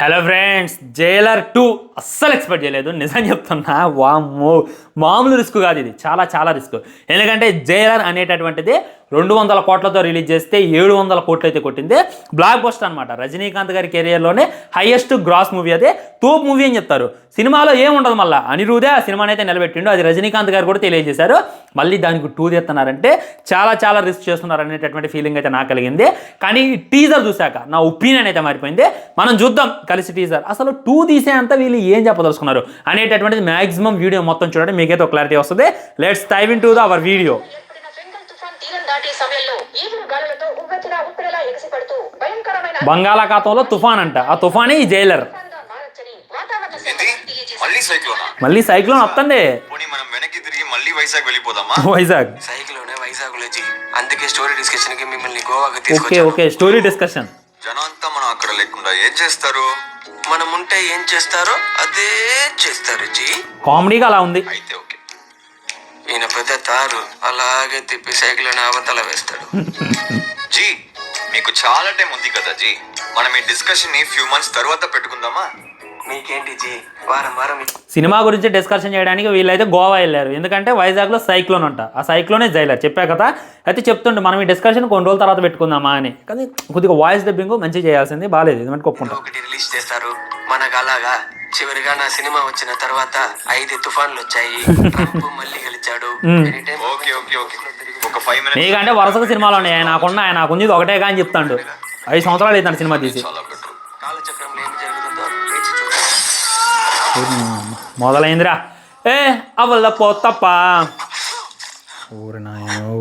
Hello friends, Jailer 2 అస్సలు expect చేయలేదు. నిజం చెప్తున్నా, వామ్మో మామూలు రిస్క్ కాదు ఇది, చాలా చాలా రిస్క్. ఎందుకంటే జైలర్ అనేటటువంటిది 200 కోట్లతో రిలీజ్ చేస్తే 700 కోట్లు అయితే కొట్టింది. బ్లాక్ బస్టర్ అనమాట. రజనీకాంత్ గారి కెరియర్లోనే హైయెస్ట్ గ్రాస్ మూవీ. అదే తోపు మూవీ అని చెప్తారు. సినిమాలో ఏముండదు, మళ్ళీ అనిరుదే ఆ సినిమాని అయితే నిలబెట్టిండు. అది రజనీకాంత్ గారు కూడా తెలియజేశారు. మళ్ళీ దానికి 2 తీస్తున్నారంటే చాలా చాలా రిస్క్ చేస్తున్నారు అనేటటువంటి ఫీలింగ్ అయితే నాకు కలిగింది. కానీ ఈ టీజర్ చూశాక నా ఒపీనియన్ అయితే మారిపోయింది. మనం చూద్దాం కలిసి టీజర్. అసలు 2 తీసేంత వీళ్ళు ఏం చెప్పదలుచుకున్నారు అనేటటువంటిది మ్యాక్సిమం వీడియో మొత్తం చూడండి, మీకైతే ఒక క్లారిటీ వస్తుంది. Let's dive into our video. బంగాళాఖాతంలో తుఫాన్ అంట, ఆ తుఫానే ఈ జైలర్. మళ్ళీ సైక్లోన్ వస్తుంది. వైజాగ్ అందుకే స్టోరీ డిస్కషన్ కి మిమ్మల్ని గోవాకి తీసుకొచ్చాను. Okay, story discussion. జనంతా మనం అక్కడ లేకుండా ఏం చేస్తారు? మనం ఉంటే ఏం చేస్తారో అదే చేస్తారు జీ. కామెడీగా అలా ఉంది. అయితే ఓకే, ఈయన పెద్ద తారు అలాగే తిప్పి సైకిల్ అవతల వేస్తాడు. జీ, మీకు చాలా టైం ఉంది కదా జీ, మనం ఈ డిస్కషన్ ని ఫ్యూ మంత్స్ తర్వాత పెట్టుకుందామా? మీకేంటి జీ, వారం వారం సినిమా గురించి డిస్కషన్ చేయడానికి వీళ్ళైతే గోవా వెళ్ళారు. ఎందుకంటే వైజాగ్లో సైక్లోన్ అంట, ఆ సైక్లోనే జైలర్. చెప్పా కదా, అయితే చెప్తుంటే మనం ఈ డిస్కషన్ కొన్ని రోజుల తర్వాత పెట్టుకుందామా అని. కానీ కొద్దిగా వాయిస్ డబ్బింగ్ మంచిగా చేయాల్సింది, బాగాలేదు. ఇది మనకు ఒప్పుకుంటాం. ఒకటి రిలీజ్ చేస్తారు మనకు అలాగా. చివరిగా నా సినిమా వచ్చిన తర్వాత 5 తుఫాన్లు వచ్చాయి. మళ్ళీ గెలిచాడు. నీకంటే వరుసగా సినిమాలు ఉన్నాయి. నాకుంది ఒకటే కానీ చెప్తాడు. 5 సంవత్సరాలు అవుతాడు సినిమా తీసి. కాలచక్రంలో ఏం జరుగుతుందో మొదలైందిరా. అవల్ల పోతప్ప ఊరి నాయను.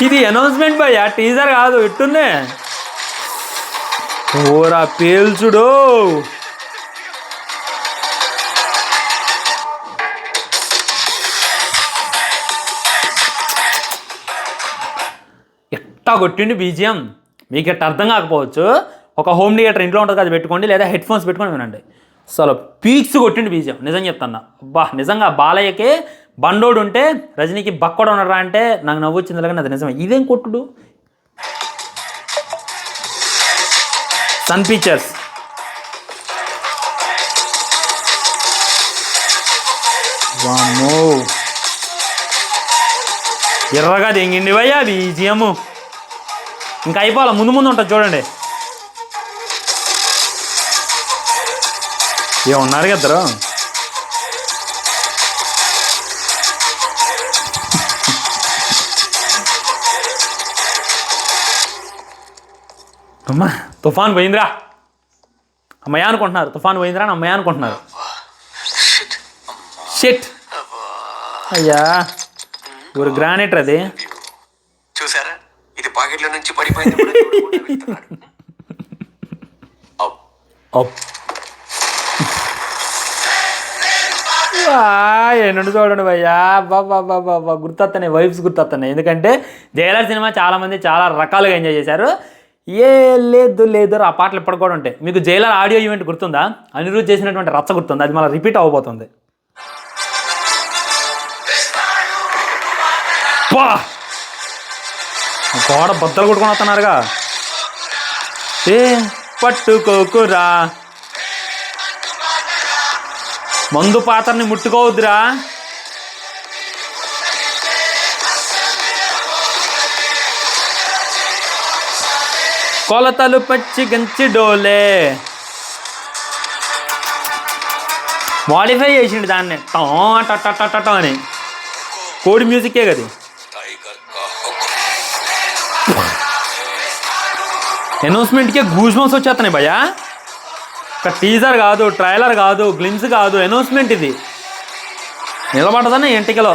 ఇది అనౌన్స్మెంట్ భయ్య, టీజర్ కాదు. ఎట్టుంది ఓరా పేల్చుడు. ఎట్టా కొట్టిండి బీజిఎం. మీకు ఎట్ట అర్థం కాకపోవచ్చు. ఒక హోమ్ థియేటర్ ఇంట్లో ఉంటుంది, అది పెట్టుకోండి, లేదా హెడ్ ఫోన్స్ పెట్టుకొని వినండి. అసలు పీక్స్ కొట్టిండి బీజిఎం. నిజం చెప్తున్నా, అబ్బా నిజంగా బాలయ్యకే బండోడు ఉంటే రజనీకి బక్కోడు ఉన్నారా అంటే నాకు నవ్వు వచ్చింది. కానీ అది నిజమే. ఇదేం కొట్టుడు. సన్ పిక్చర్స్ వామ్మో, ఎర్రగా దెంగిండి భయ్యా బీజిఎం. ఇంకా అయిపోవాలి, ముందు ముందు ఉంటుంది చూడండి. ఏమన్నారు కద్దరు. అమ్మా తుఫాన్ పోయిందిరా అమ్మయ్య అనుకుంటున్నారు. తుఫాన్ పోయిందిరా అని అమ్మయ్య అనుకుంటున్నారు. షిట్ అయ్యా, ఒక గ్రానైట్ అది. చూసారా, ఇది పాకెట్లో నుంచి పడిపోయింది. ఏంటంటే చూడండి భయ్యా, బాబా గుర్తొస్తున్నాయి, వైబ్స్ గుర్తొస్తున్నాయి. ఎందుకంటే జైలర్ సినిమా చాలామంది చాలా రకాలుగా ఎంజాయ్ చేశారు. లేదు ఆ పాటలు ఇప్పటికి కూడా ఉంటాయి. మీకు జైలర్ ఆడియో ఈవెంట్ గుర్తుందా? అనిరుద్ధ్ చేసినటువంటి రచ్చ గుర్తుంది. అది మళ్ళీ రిపీట్ అవ్వబోతుంది. గోడ బద్దలు కొట్టుకొని వస్తున్నారుగా. పట్టుకోకురా, మందు పాత్రని ముట్టుకోవద్దురా. కొలతలు పచ్చి గంచి డోలే మాడిఫై చేసిండు దాన్ని. టో అని కోడి మ్యూజికే కదా. అనౌన్స్మెంట్కే గూస్ బంప్స్ వచ్చేస్తున్నాయి భయ్యా. ఒక టీజర్ కాదు, ట్రైలర్ కాదు, గ్లిమ్స్ కాదు, అనౌన్స్మెంట్ ఇది. నిలబడదన్న ఎంటికలో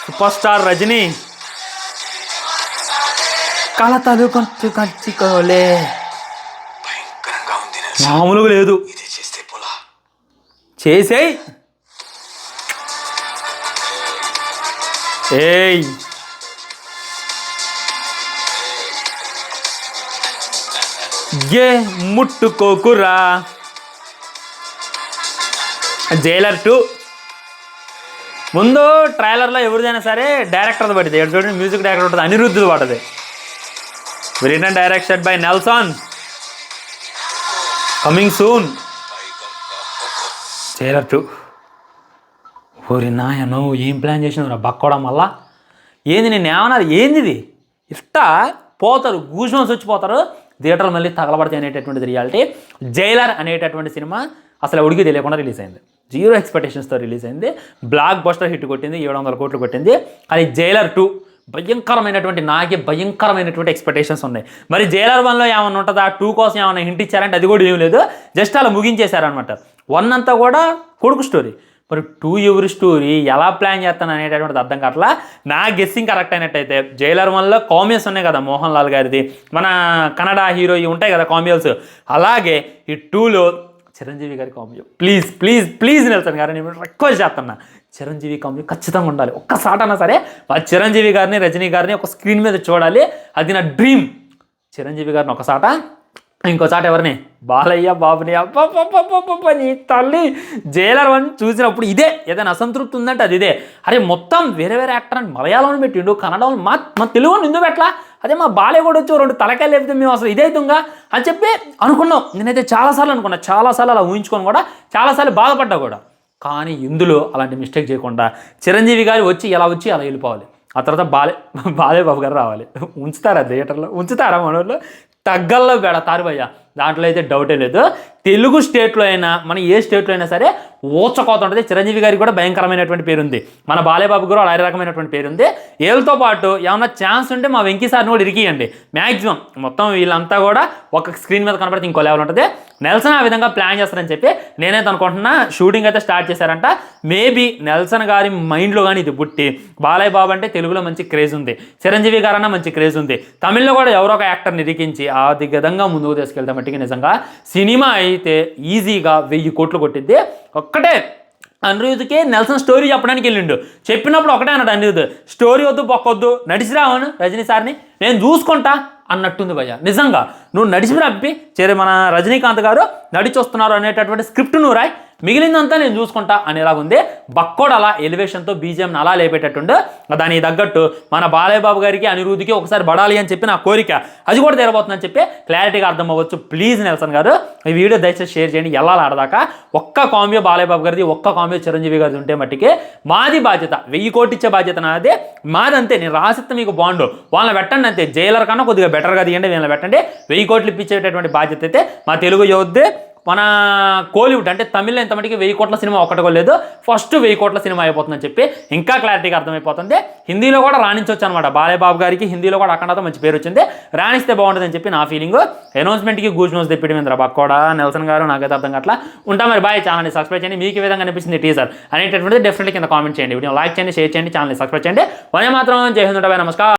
సూపర్ స్టార్ రజనీ. కలతలు కొంచెం కంచుకోలే, మామూలుగా లేదు. చేసేయ్. ఏయ్ ఏ ముట్టుకోకురా. జైలర్ 2 ముందు ట్రైలర్లో ఎవరిదైనా సరే డైరెక్టర్ది పడింది. ఎక్కడ చూడండి మ్యూజిక్ డైరెక్టర్ ఉంటుంది, అనిరుద్ధుది పడుతుంది. Return direction by Nelson, coming soon. Jailer 2 ఓరి నాయనో ఏం ప్లాన్ చేసినావు బక్కోవడం వల్ల. ఏంది నేను ఏమన్నారు, ఏంది ఇది ఇష్టా పోతారు, గూజ్బంప్స్ వచ్చిపోతారు, థియేటర్లు మళ్ళీ తగలబడతాయి అనేటటువంటిది రియాలిటీ. జైలర్ అనేటటువంటి సినిమా అసలు ఎవడికి తెలియకుండా రిలీజ్ అయింది, 0 ఎక్స్పెక్టేషన్స్తో రిలీజ్ అయింది. బ్లాక్ బస్టర్ హిట్ కొట్టింది, 700 కోట్లు కొట్టింది. కానీ జైలర్ 2 నాకే భయంకరమైనటువంటి ఎక్స్పెక్టేషన్స్ ఉన్నాయి. మరి జైలర్ 1లో ఏమైనా ఉంటుందా, 2 కోసం ఏమైనా హింట్ ఇచ్చారంటే అది కూడా ఏం లేదు, జస్ట్ అలా ముగించేశారనమాట. 1 అంతా కూడా కొడుకు స్టోరీ, మరి 2 ఎవరి స్టోరీ ఎలా ప్లాన్ చేస్తాను అనేటటువంటిది అర్థం కావట్లా. నా గెస్సింగ్ కరెక్ట్ అయినట్టయితే జైలర్ 1లో కామియల్స్ ఉన్నాయి కదా, మోహన్ లాల్ గారిది, మన కన్నడ హీరో ఇవి ఉంటాయి కదా కామియల్స్, అలాగే ఈ 2లో చిరంజీవి గారి cameo. Please please please Nelson గారు నేను రిక్వెస్ట్ చేస్తున్నా, చిరంజీవి కామియో ఖచ్చితంగా ఉండాలి. ఒక్కసాటన్నా సరే ఆ చిరంజీవి గారిని రజనీ గారిని ఒక స్క్రీన్ మీద చూడాలి, అది నా డ్రీమ్. చిరంజీవి గారిని ఒకసాట, ఇంకోసారి ఎవరిని, బాలయ్య బాబుని. అబ్బా నీ తల్లి. జైలర్ 1 చూసినప్పుడు ఇదే ఏదైనా అసంతృప్తి ఉందంటే అది ఇదే. అరే మొత్తం వేరే వేరే యాక్టర్ అని మలయాళంలో పెట్టిండు, కన్నడంలో మా తెలుగులో ఎందుకు పెట్టలా, అదే మా బాలయ్య కూడా వచ్చి 2 తలకాయలు లేపితే మేము అసలు ఇదే అవుతుంగా అని చెప్పి అనుకున్నాం. నేనైతే చాలాసార్లు అనుకున్నా, చాలాసార్లు అలా ఊహించుకొని కూడా చాలాసార్లు బాధపడ్డా కూడా. కానీ ఇందులో అలాంటి మిస్టేక్ చేయకుండా చిరంజీవి గారు వచ్చి ఎలా వెళ్ళిపోవాలి, ఆ తర్వాత బాలయ్య బాబు గారు రావాలి. ఉంచుతారా థియేటర్లో, ఉంచుతారా మనోళ్ళు, తగ్గల్లో పెడతారు భయ్య, దాంట్లో అయితే డౌటే లేదు. తెలుగు స్టేట్లో అయినా మన ఏ స్టేట్లో అయినా సరే ఊచకోత ఉంటుంది. చిరంజీవి గారికి కూడా భయంకరమైనటువంటి పేరు ఉంది, మన బాలయ్య బాబు గారు అదే రకమైనటువంటి పేరు ఉంది. వీళ్ళతో పాటు ఏమన్నా ఛాన్స్ ఉంటే మా వెంకీ సార్ని కూడా ఇరికియండి. మ్యాక్సిమం మొత్తం వీళ్ళంతా కూడా ఒక స్క్రీన్ మీద కనబడితే ఇంకో లెవెల్ ఉంటుంది. నెల్సన్ ఆ విధంగా ప్లాన్ చేస్తారని చెప్పి నేనైతే అనుకుంటున్నా. షూటింగ్ అయితే స్టార్ట్ చేశారంట. మేబీ నెల్సన్ గారి మైండ్లో కానీ ఇది పుట్టి, బాలయ్య బాబు అంటే తెలుగులో మంచి క్రేజ్ ఉంది, చిరంజీవి గారన్నా మంచి క్రేజ్ ఉంది, తమిళ్లో కూడా ఎవరో ఒక యాక్టర్ని ఇరికించి ఆ విధంగా ముందుకు తీసుకెళ్తాం. మట్టికి నిజంగా సినిమా అయితే ఈజీగా 1000 కోట్లు కొట్టిద్ది. ఒక్కటే అనిరుద్ధ్కి నెల్సన్ స్టోరీ చెప్పడానికి వెళ్ళిండు, చెప్పినప్పుడు ఒకటే అన్నాడు అనిరుద్ధ్, స్టోరీ వద్దు బొక్కొద్దు, నడిచి రావను రజనీ సార్ని నేను చూసుకుంటా అన్నట్టుంది భయ్య. నిజంగా నువ్వు నడిచి రప్పి మన రజనీకాంత్ గారు నడిచి వస్తున్నారు అనేటటువంటి స్క్రిప్ట్ నువ్వు రాయి, మిగిలిందంతా నేను చూసుకుంటా అనేలాగుంది. బక్కోడు అలా ఎలివేషన్తో బీజిఎంని అలా లేపేటట్టుండు. దానికి తగ్గట్టు మన బాలయ్య బాబు గారికి అనిరుద్ధ్కి ఒకసారి పడాలి అని చెప్పి నా కోరిక, అది కూడా తెరబోతుందని చెప్పి క్లారిటీగా అర్థం అవ్వచ్చు. ప్లీజ్ నెల్సన్ గారు ఈ వీడియో దయచేసి షేర్ చేయండి. ఎలా ఆడదాకా ఒక్క కాంబియో బాలయ్య బాబు గారిది, ఒక్క కాంబియో చిరంజీవి గారిది ఉంటే మట్టికి మాది బాధ్యత, 1000 కోట్లు ఇచ్చే బాధ్యత నాదే, మాదంతే. నేను రాసిస్తే మీకు బాండు వాళ్ళని పెట్టండి అంతే, జైలర్ కన్నా కొద్దిగా బెటర్గా తీయండి, వీళ్ళని పెట్టండి. 1000 కోట్లు ఇప్పించేటటువంటి బాధ్యత అయితే మా తెలుగు యోధే. మన కోలీవుడ్ అంటే తమిళ్లో ఇంత మటుకి 1000 కోట్ల సినిమా ఒక్కటికో లేదు, ఫస్ట్ 1000 కోట్ల సినిమా అయిపోతుందని చెప్పి ఇంకా క్లారిటీగా అర్థమైపోతుంది. హిందీలో కూడా రాణించవచ్చు అనమాట. బాలయ్య బాబు గారికి హిందీలో కూడా అఖండతో మంచి పేరు వచ్చింది, రాణిస్తే బాగుంటుందని చెప్పి నా ఫీలింగ్. అనౌన్స్మెంట్కి గూజ్బంప్స్ తెప్పిడమేంద్ర బక్కోడా నెల్సన్ గారు, నాకైతే అర్థం కావట్లా. ఉంటా మరి, బాయ్. ఛానల్ని సబ్స్క్రైబ్ చేయండి. మీకు ఏ విధంగా అనిపిస్తుంది టీజర్ అనేటటువంటిది డెఫినెట్లీ కింద కామెంట్ చేయండి. వీడియో లైక్ చేయండి, షేర్ చేయండి, ఛానల్ని సబ్స్క్రైబ్ చేయండి. వందే మాత్రం, జై హింద్, నమస్కారం.